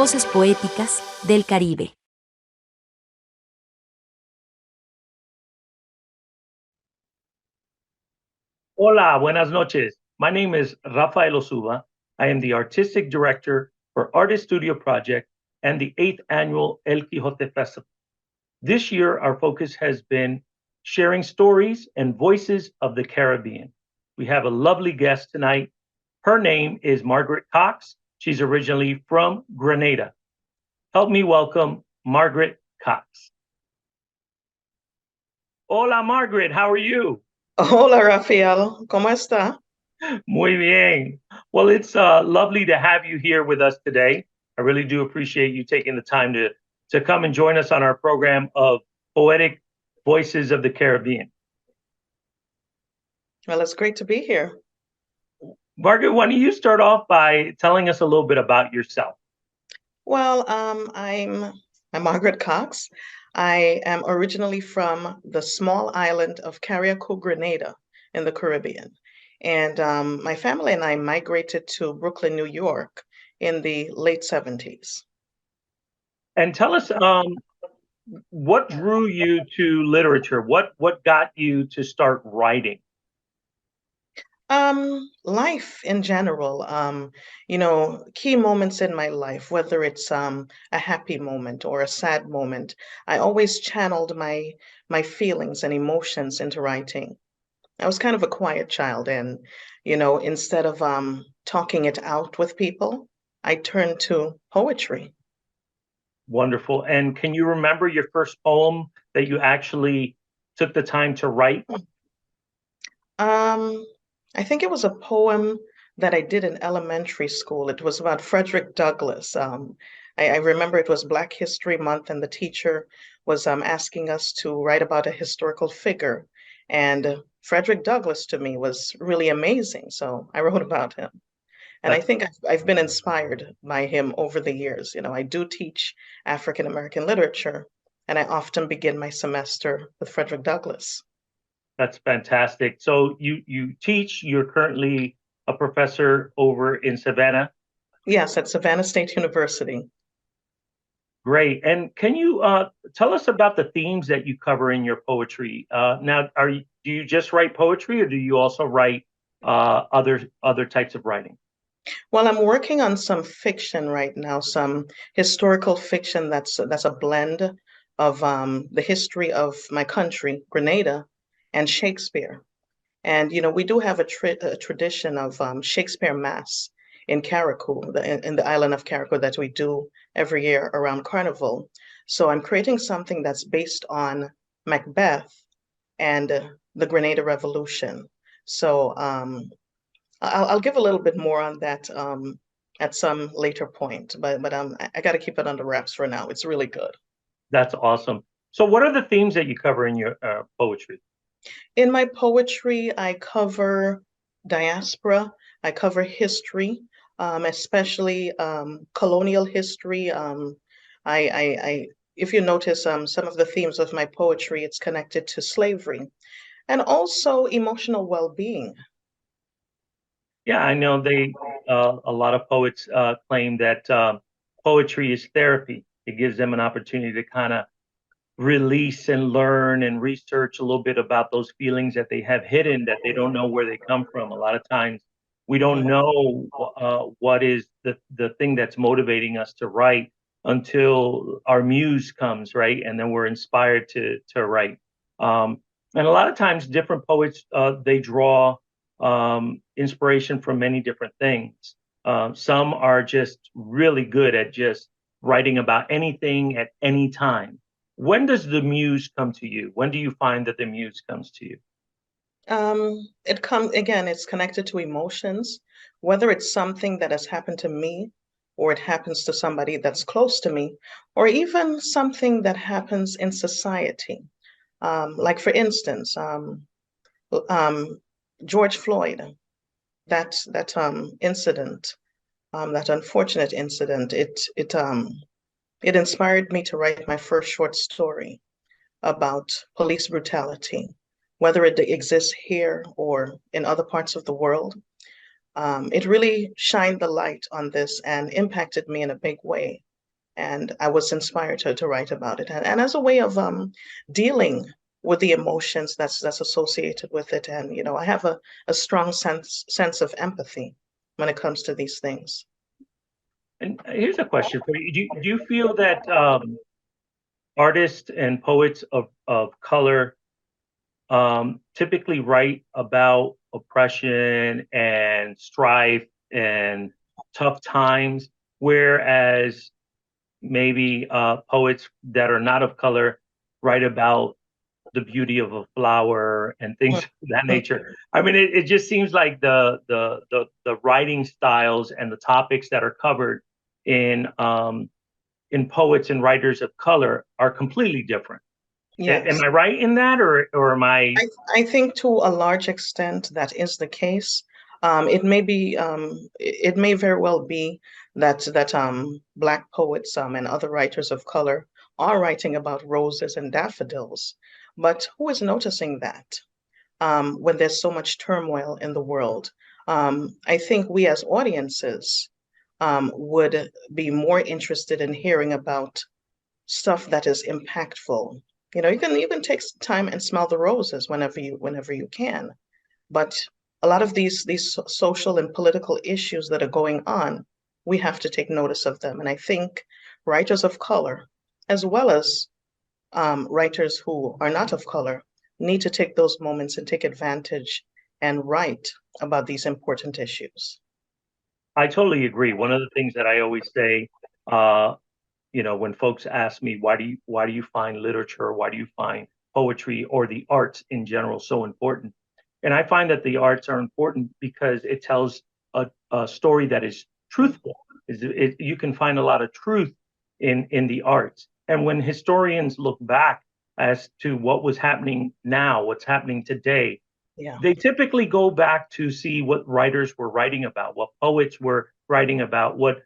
Voces poéticas del Caribe. Hola, buenas noches. My name is Rafael Osuba. I am the Artistic Director for Artist Studio Project and the 8th Annual El Quixote Festival. This year, our focus has been sharing stories and voices of the Caribbean. We have a lovely guest tonight. Her name is Margaret Cox. She's originally from Grenada. Help me welcome Margaret Cox. Hola, Margaret. How are you? Hola, Rafael. ¿Cómo está? Muy bien. Well, it's lovely to have you here with us today. I really do appreciate you taking the time to come and join us on our program of Poetic Voices of the Caribbean. Well, it's great to be here. Margaret, why don't you start off by telling us a little bit about yourself? Well, I'm Margaret Cox. I am originally from the small island of Carriacou, Grenada, in the Caribbean. And my family and I migrated to Brooklyn, New York in the late 70s. And tell us what drew you to literature? What got you to start writing? Life in general, key moments in my life, whether it's a happy moment or a sad moment, I always channeled my feelings and emotions into writing. I was kind of a quiet child, and instead of talking it out with people, I turned to poetry. Wonderful. And can you remember your first poem that you actually took the time to write? I think it was a poem that I did in elementary school. It was about Frederick Douglass. I remember it was Black History Month, and the teacher was asking us to write about a historical figure. And Frederick Douglass to me was really amazing. So I wrote about him. And I think I've been inspired by him over the years. I do teach African American literature, and I often begin my semester with Frederick Douglass. That's fantastic. So you teach, you're currently a professor over in Savannah? Yes, at Savannah State University. Great. And can you tell us about the themes that you cover in your poetry? Now, do you just write poetry, or do you also write other types of writing? Well, I'm working on some fiction right now, some historical fiction that's a blend of the history of my country, Grenada, and Shakespeare. And we do have a tradition of Shakespeare Mass in Carriacou, in the island of Carriacou, that we do every year around Carnival. So I'm creating something that's based on Macbeth and the Grenada Revolution. So I'll give a little bit more on that at some later point, but I got to keep it under wraps for now. It's really good. That's awesome. So what are the themes that you cover in your poetry? In my poetry, I cover diaspora, I cover history, especially colonial history. If you notice, some of the themes of my poetry, it's connected to slavery and also emotional well-being. Yeah, I know a lot of poets claim that poetry is therapy. It gives them an opportunity to kind of release and learn and research a little bit about those feelings that they have hidden, that they don't know where they come from. A lot of times we don't know what is the thing that's motivating us to write until our muse comes, right? And then we're inspired to write. And a lot of times different poets, they draw inspiration from many different things. Some are just really good at just writing about anything at any time. When does the muse come to you? When do you find that the muse comes to you? It comes again, it's connected to emotions, whether it's something that has happened to me or it happens to somebody that's close to me, or even something that happens in society. Like for instance, George Floyd, that incident, that unfortunate incident, it inspired me to write my first short story about police brutality, whether it exists here or in other parts of the world. It really shined the light on this and impacted me in a big way. And I was inspired to write about it. And as a way of dealing with the emotions that's associated with it. And, you know, I have a strong sense of empathy when it comes to these things. And here's a question for you. Do you feel that artists and poets of color typically write about oppression and strife and tough times, whereas maybe poets that are not of color write about the beauty of a flower and things of that nature? I mean, it just seems like the writing styles and the topics that are covered in poets and writers of color are completely different. Yes. Am I right in that, or am I? I think to a large extent that is the case. It may be, it may very well be that Black poets and other writers of color are writing about roses and daffodils, but who is noticing that when there's so much turmoil in the world? I think we as audiences would be more interested in hearing about stuff that is impactful. You know, you can take time and smell the roses whenever you can, but a lot of these social and political issues that are going on, we have to take notice of them. And I think writers of color, as well as writers who are not of color, need to take those moments and take advantage and write about these important issues. I totally agree. One of the things that I always say, you know, when folks ask me, why do you find literature, why do you find poetry or the arts in general so important? And I find that the arts are important because it tells a story that is truthful. You can find a lot of truth in the arts. And when historians look back as to what was happening now, what's happening today, they typically go back to see what writers were writing about, what poets were writing about, what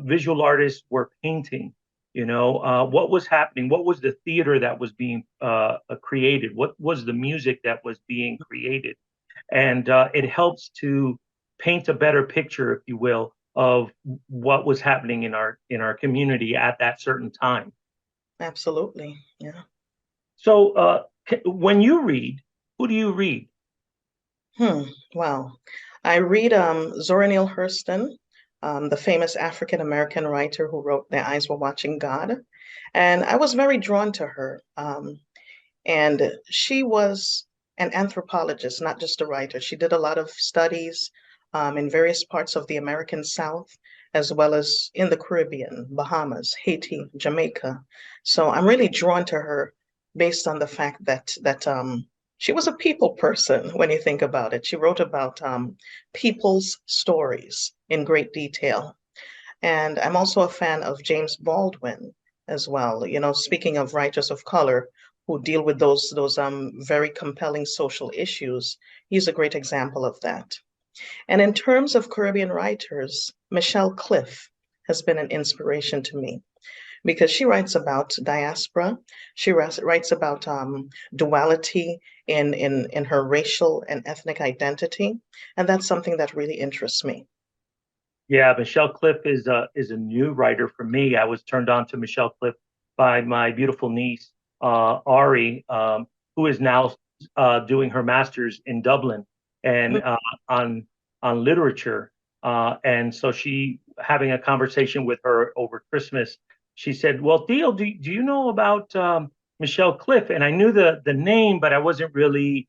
visual artists were painting, you know, what was happening, what was the theater that was being created, what was the music that was being created. And it helps to paint a better picture, if you will, of what was happening in our community at that certain time. Absolutely, yeah. So when you read, who do you read? Wow. I read Zora Neale Hurston, the famous African-American writer who wrote Their Eyes Were Watching God. And I was very drawn to her. And she was an anthropologist, not just a writer. She did a lot of studies in various parts of the American South, as well as in the Caribbean, Bahamas, Haiti, Jamaica. So I'm really drawn to her based on the fact that she was a people person when you think about it. She wrote about people's stories in great detail. And I'm also a fan of James Baldwin as well. You know, speaking of writers of color who deal with those very compelling social issues, he's a great example of that. And in terms of Caribbean writers, Michelle Cliff has been an inspiration to me because she writes about diaspora. She writes about duality in her racial and ethnic identity. And that's something that really interests me. Yeah, Michelle Cliff is a new writer for me. I was turned on to Michelle Cliff by my beautiful niece, Ari, who is now doing her master's in Dublin and on literature. And so she having a conversation with her over Christmas, she said, "Well, Theo, do you know about Michelle Cliff?" And I knew the name, but I wasn't really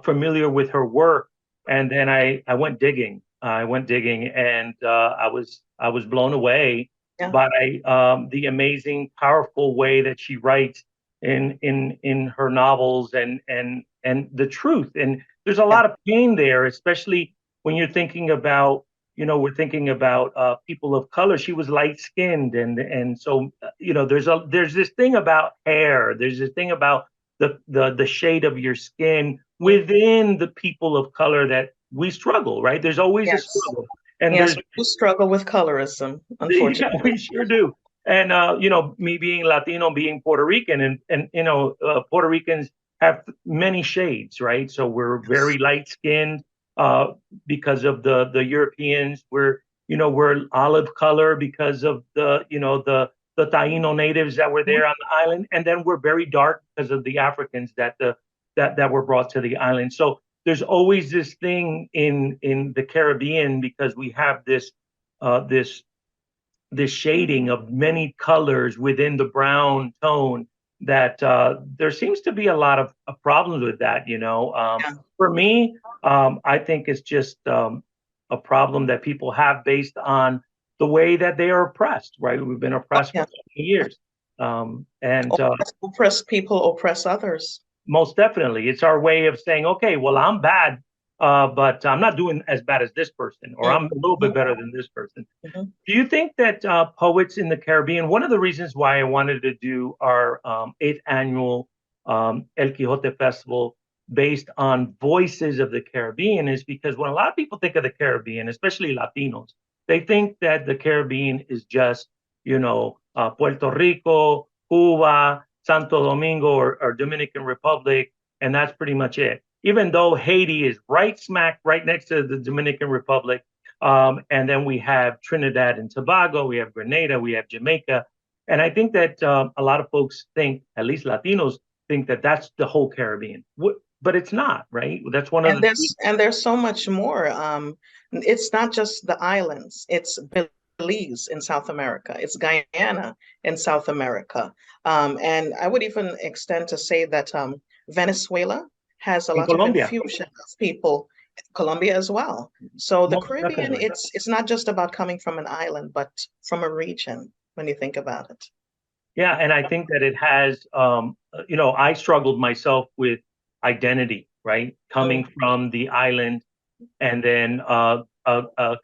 familiar with her work. And then I went digging. And I was blown away by the amazing, powerful way that she writes in her novels and the truth. And there's a lot of pain there, especially when you're thinking about, you know, we're thinking about people of color. She was light skinned, and so you know, there's this thing about hair. There's this thing about the shade of your skin within the people of color that we struggle, right? There's always a struggle, and we struggle with colorism, unfortunately. Yeah, we sure do. And you know, me being Latino, being Puerto Rican, and you know, Puerto Ricans have many shades, right? So we're very light skinned because of the Europeans. We're olive color because of the the Taino natives that were there on the island, and then we're very dark because of the Africans that were brought to the island. So there's always this thing in the Caribbean, because we have this shading of many colors within the brown tone, that there seems to be a lot of problems with that. For me, I think it's just a problem that people have based on the way that they are oppressed, right? We've been oppressed for 20 years. Oppressed people oppress others. Most definitely. It's our way of saying, okay, well, I'm bad, but I'm not doing as bad as this person, or I'm a little bit better than this person. Do you think that poets in the Caribbean, one of the reasons why I wanted to do our 8th annual El Quixote Festival based on Voices of the Caribbean, is because when a lot of people think of the Caribbean, especially Latinos, they think that the Caribbean is just, Puerto Rico, Cuba, Santo Domingo, or Dominican Republic, and that's pretty much it. Even though Haiti is right next to the Dominican Republic, and then we have Trinidad and Tobago, we have Grenada, we have Jamaica, and I think that a lot of folks think, at least Latinos, think that that's the whole Caribbean, but it's not, right? That's one of there's so much more. It's not just the islands. It's Belize in South America. It's Guyana in South America. And I would even extend to say that Venezuela has a lot of infusion of people, Colombia as well. So the Caribbean, it's not just about coming from an island, but from a region, when you think about it. Yeah, and I think that it has, I struggled myself with identity, right? Coming from the island, and then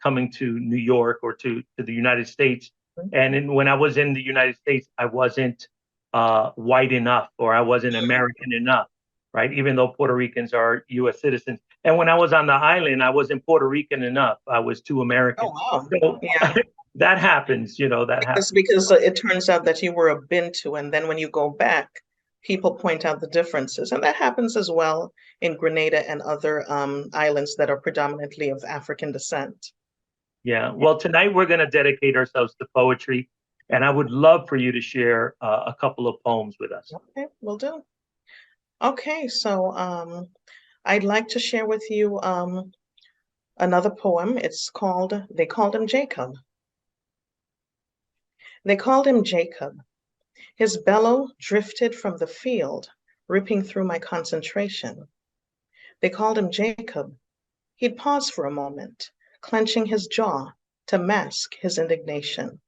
coming to New York, or to the United States. And when I was in the United States, I wasn't white enough, or I wasn't American enough, right? Even though Puerto Ricans are U.S. citizens. And when I was on the island, I wasn't Puerto Rican enough. I was too American. Oh, wow. So, yeah. That happens, that happens. Because it turns out that you were a Bintu, and then when you go back, people point out the differences. And that happens as well in Grenada and other islands that are predominantly of African descent. Yeah, well, tonight we're going to dedicate ourselves to poetry, and I would love for you to share a couple of poems with us. Okay, will do. Okay, so I'd like to share with you another poem. It's called They Called Him Jacob. They called him Jacob. His bellow drifted from the field, ripping through my concentration. They called him Jacob. He'd pause for a moment, clenching his jaw to mask his indignation.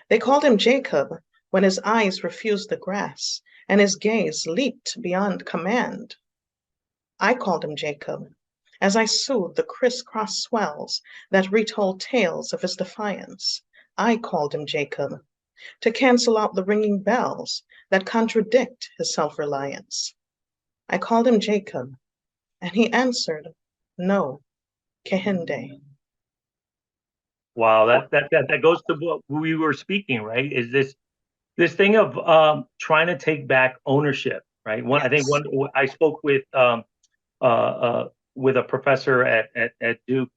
They called him Jacob when his eyes refused the grass and his gaze leaped beyond command. I called him Jacob as I soothed the crisscross swells that retold tales of his defiance. I called him Jacob to cancel out the ringing bells that contradict his self-reliance. I called him Jacob, and he answered, no, Kehinde. Wow, that goes to what we were speaking, right? Is this thing of trying to take back ownership, right? I think I spoke with a professor at Duke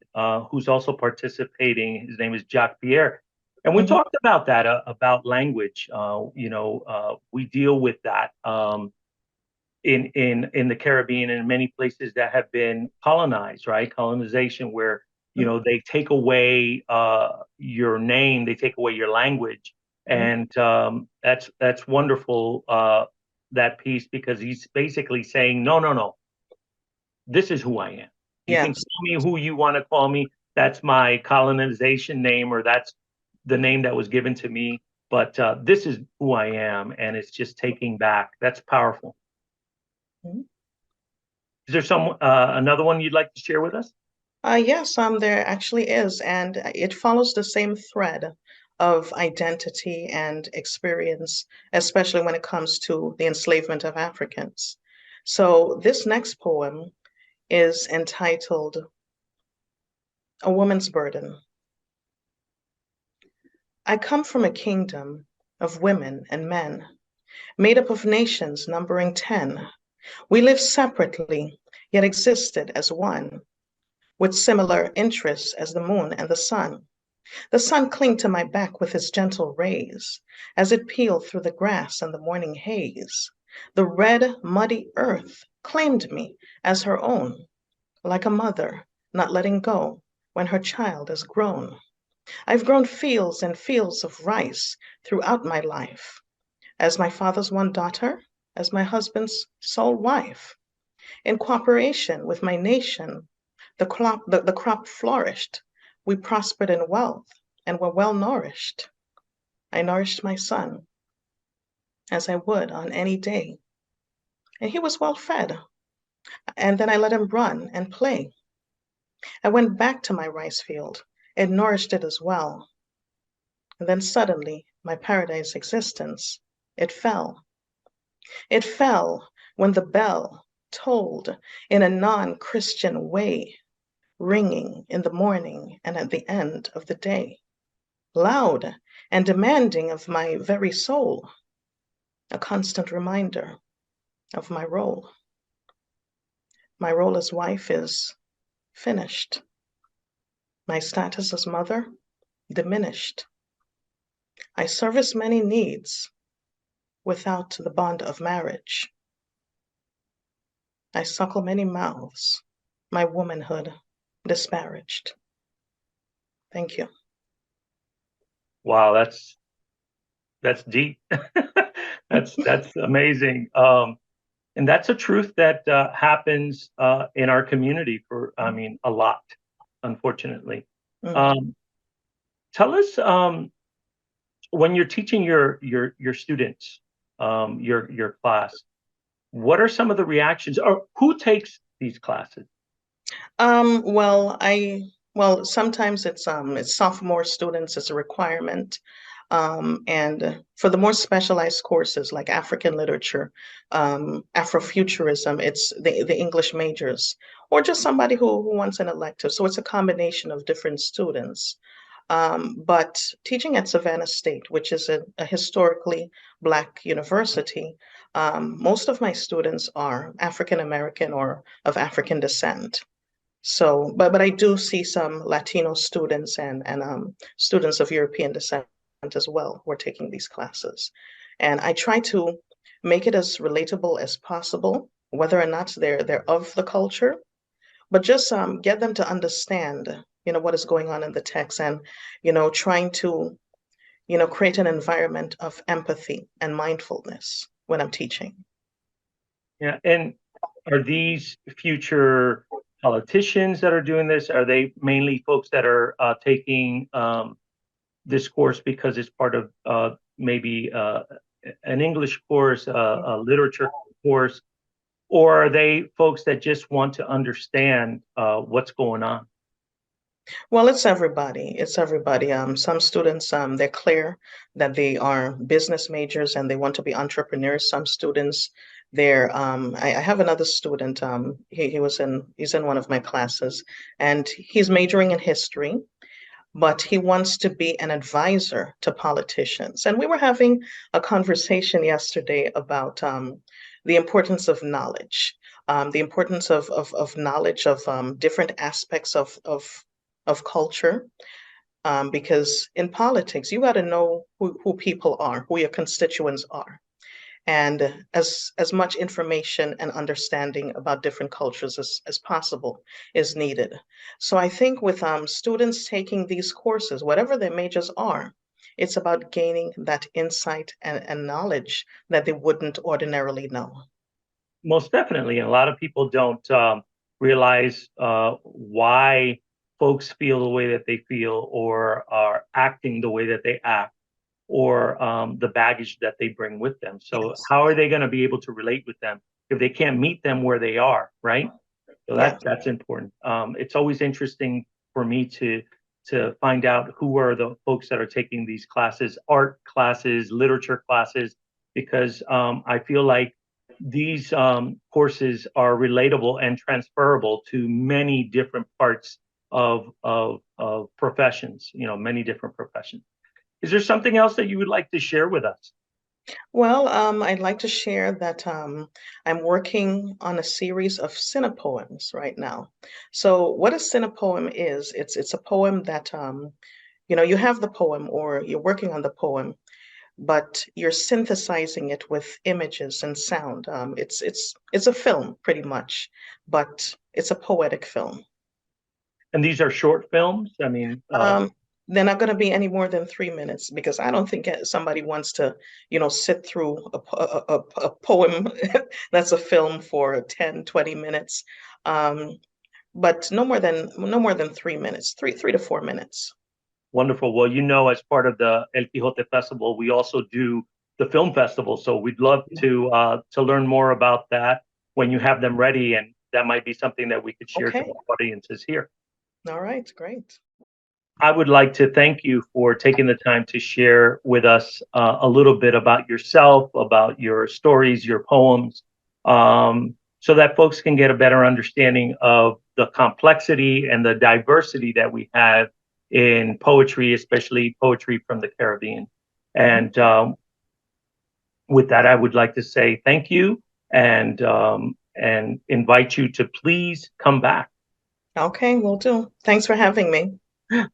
who's also participating. His name is Jacques Pierre. And we talked about that, about language. We deal with that in the Caribbean and in many places that have been colonized, right? Colonization, where, they take away your name, they take away your language. And that's wonderful, that piece, because he's basically saying, no, this is who I am. You can call me who you want to call me. That's my colonization name, or that's the name that was given to me, but this is who I am, and it's just taking back. That's powerful. Is there another one you'd like to share with us? Yes, there actually is, and it follows the same thread of identity and experience, especially when it comes to the enslavement of Africans. So this next poem is entitled A Woman's Burden. I come from a kingdom of women and men, made up of nations numbering 10. We live separately, yet existed as one, with similar interests as the moon and the sun. The sun clinged to my back with its gentle rays as it peeled through the grass and the morning haze. The red, muddy earth claimed me as her own, like a mother not letting go when her child is grown. I've grown fields and fields of rice throughout my life, as my father's one daughter, as my husband's sole wife. In cooperation with my nation, the crop flourished. We prospered in wealth and were well nourished. I nourished my son as I would on any day, and he was well fed. And then I let him run and play. I went back to my rice field and nourished it as well. And then suddenly, my paradise existence, it fell. It fell when the bell tolled in a non-Christian way, ringing in the morning and at the end of the day, loud and demanding of my very soul, a constant reminder of my role. My role as wife is finished. My status as mother, diminished. I service many needs without the bond of marriage. I suckle many mouths, my womanhood disparaged. Thank you. Wow, that's deep. That's amazing. And that's a truth that happens in our community a lot, unfortunately. Mm-hmm. Tell us, when you're teaching your students, your class, what are some of the reactions, or who takes these classes? Well, sometimes it's sophomore students, it's a requirement. And for the more specialized courses like African literature, Afrofuturism, it's the English majors, or just somebody who wants an elective. So it's a combination of different students. But teaching at Savannah State, which is a historically Black university, most of my students are African American or of African descent. So, but I do see some Latino students and students of European descent as well who are taking these classes. And I try to make it as relatable as possible, whether or not they're of the culture, but just get them to understand, what is going on in the text, and, trying to, create an environment of empathy and mindfulness when I'm teaching. Yeah, and are these future politicians that are doing this? Are they mainly folks that are taking this course because it's part of maybe an English course, a literature course, or are they folks that just want to understand what's going on? Well, it's everybody. It's everybody. Some students, they're clear that they are business majors and they want to be entrepreneurs. Some students, I have another student. He's in one of my classes, and he's majoring in history, but he wants to be an advisor to politicians. And we were having a conversation yesterday about the importance of knowledge, the importance of knowledge of different aspects of culture, because in politics, you got to know who people are, who your constituents are. And as much information and understanding about different cultures as possible is needed. So I think with students taking these courses, whatever their majors are, it's about gaining that insight and knowledge that they wouldn't ordinarily know. Most definitely. And a lot of people don't realize why folks feel the way that they feel, or are acting the way that they act, or the baggage that they bring with them. So Yes. how are they going to be able to relate with them if they can't meet them where they are, right? So that's important. It's always interesting for me to find out who are the folks that are taking these classes, art classes, literature classes, because I feel like these courses are relatable and transferable to many different parts of professions, many different professions. Is there something else that you would like to share with us? Well, I'd like to share that I'm working on a series of cinepoems right now. So what a cinepoem is, it's a poem that you have the poem or you're working on the poem, but you're synthesizing it with images and sound. It's a film pretty much, but it's a poetic film. And these are short films? I mean, They're not going to be any more than 3 minutes because I don't think somebody wants to, sit through a poem that's a film for 10, 20 minutes. But no more than 3 minutes, three to 4 minutes. Wonderful. Well, as part of the El Quixote Festival, we also do the film festival. So we'd love to learn more about that when you have them ready, and that might be something that we could share to the audiences here. All right, great. I would like to thank you for taking the time to share with us a little bit about yourself, about your stories, your poems, so that folks can get a better understanding of the complexity and the diversity that we have in poetry, especially poetry from the Caribbean. And with that, I would like to say thank you and invite you to please come back. Okay, will do. Thanks for having me.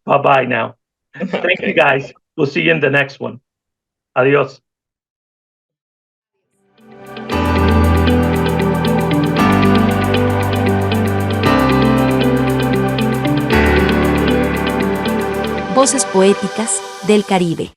Bye-bye now. Thank you, guys. We'll see you in the next one. Adios. Voces poéticas del Caribe.